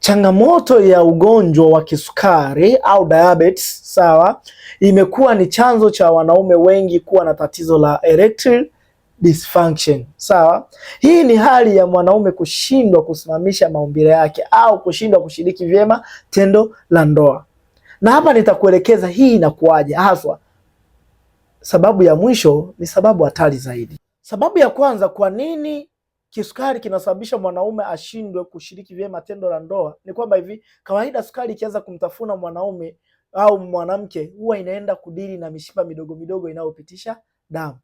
Changamoto ya ugonjwa wa kisukari au diabetes, sawa, imekuwa ni chanzo cha wanaume wengi kuwa na tatizo la erectile dysfunction, sawa. Hii ni hali ya mwanaume kushindwa kusimamisha maumbile yake au kushindwa kushiriki vyema tendo la ndoa. Na hapa nitakuelekeza hii inakuaje haswa. Sababu ya mwisho ni sababu hatari zaidi. Sababu ya kwanza, kwa nini kisukari kinasababisha mwanaume ashindwe kushiriki vyema tendo la ndoa, ni kwamba hivi, kawaida sukari ikianza kumtafuna mwanaume au mwanamke, huwa inaenda kudili na mishipa midogo midogo inayopitisha damu.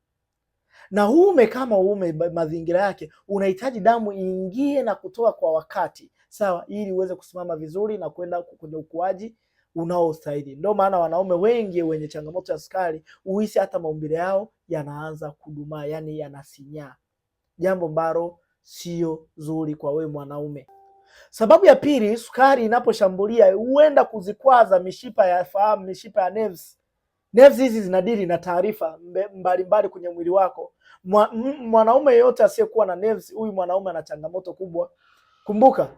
Na uume kama uume, mazingira yake unahitaji damu iingie na kutoka kwa wakati, sawa, ili uweze kusimama vizuri na kwenda kwenye ukuaji unaostahili. Ndio maana wanaume wengi wenye changamoto ya sukari uhisi hata maumbile yao yanaanza kudumaa, yani yanasinyaa, jambo ambalo sio zuri kwa wewe mwanaume. Sababu ya pili, sukari inaposhambulia huenda kuzikwaza mishipa ya fahamu, mishipa ya nerves. Nerves hizi zinadili na taarifa mbalimbali kwenye mwili wako. Mwanaume yeyote asiyekuwa na nerves, huyu mwanaume ana changamoto kubwa. Kumbuka,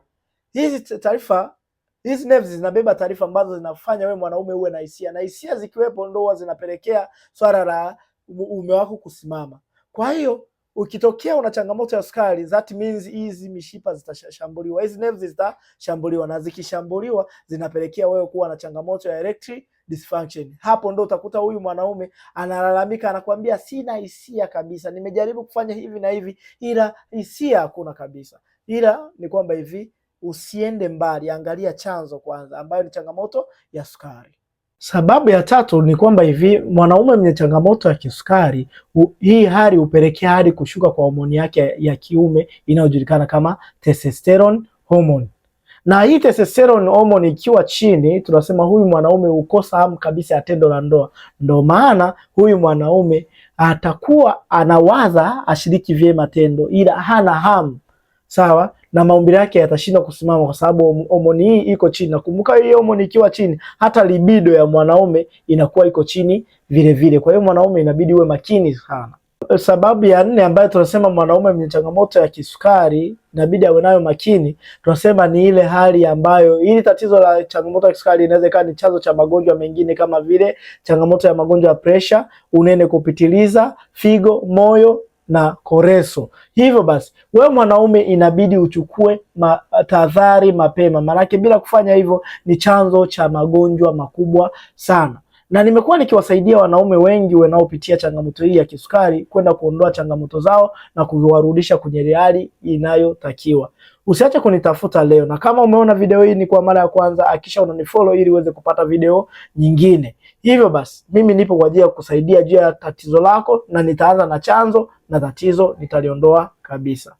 hizi nerves zinabeba taarifa ambazo zinafanya wewe mwanaume uwe na hisia, na hisia zikiwepo ndio zinapelekea swala la uume wako kusimama. Kwa hiyo ukitokea una changamoto ya sukari, that means hizi mishipa zitashambuliwa, hizi nerves zitashambuliwa, na zikishambuliwa zinapelekea wewe kuwa na changamoto ya erectile dysfunction. Hapo ndo utakuta huyu mwanaume analalamika, anakuambia sina hisia kabisa, nimejaribu kufanya hivi na hivi ila hisia hakuna kabisa. Ila ni kwamba hivi, usiende mbali, angalia chanzo kwanza, ambayo ni changamoto ya sukari. Sababu ya tatu ni kwamba hivi, mwanaume mwenye changamoto ya kisukari, hii hali hupelekea hadi kushuka kwa homoni yake ya kiume inayojulikana kama testosterone hormone. Na hii testosterone hormone ikiwa chini, tunasema huyu mwanaume hukosa hamu kabisa ya tendo la ndoa. Ndio maana huyu mwanaume atakuwa anawaza ashiriki vyema tendo, ila hana hamu, sawa, na maumbile yake yatashindwa kusimama kwa sababu homoni hii iko chini. Na kumbuka, hii homoni ikiwa chini, hata libido ya mwanaume inakuwa iko chini vile vile. Kwa hiyo mwanaume inabidi uwe makini sana. Sababu ya nne ambayo tunasema mwanaume mwenye changamoto ya kisukari inabidi awe nayo makini, tunasema ni ile hali ambayo, ili tatizo la changamoto ya kisukari inaweza kuwa ni chanzo cha magonjwa mengine kama vile changamoto ya magonjwa ya pressure, unene kupitiliza, figo, moyo na koreso. Hivyo basi, wewe mwanaume inabidi uchukue tahadhari mapema, maanake bila kufanya hivyo ni chanzo cha magonjwa makubwa sana. Na nimekuwa nikiwasaidia wanaume wengi wanaopitia changamoto hii ya kisukari kwenda kuondoa changamoto zao na kuwarudisha kwenye hali inayotakiwa. Usiache kunitafuta leo, na kama umeona video hii ni kwa mara ya kwanza, hakikisha unanifollow ili uweze kupata video nyingine. Hivyo basi, mimi nipo kwa ajili ya kusaidia juu ya tatizo lako, na nitaanza na chanzo, na tatizo nitaliondoa kabisa.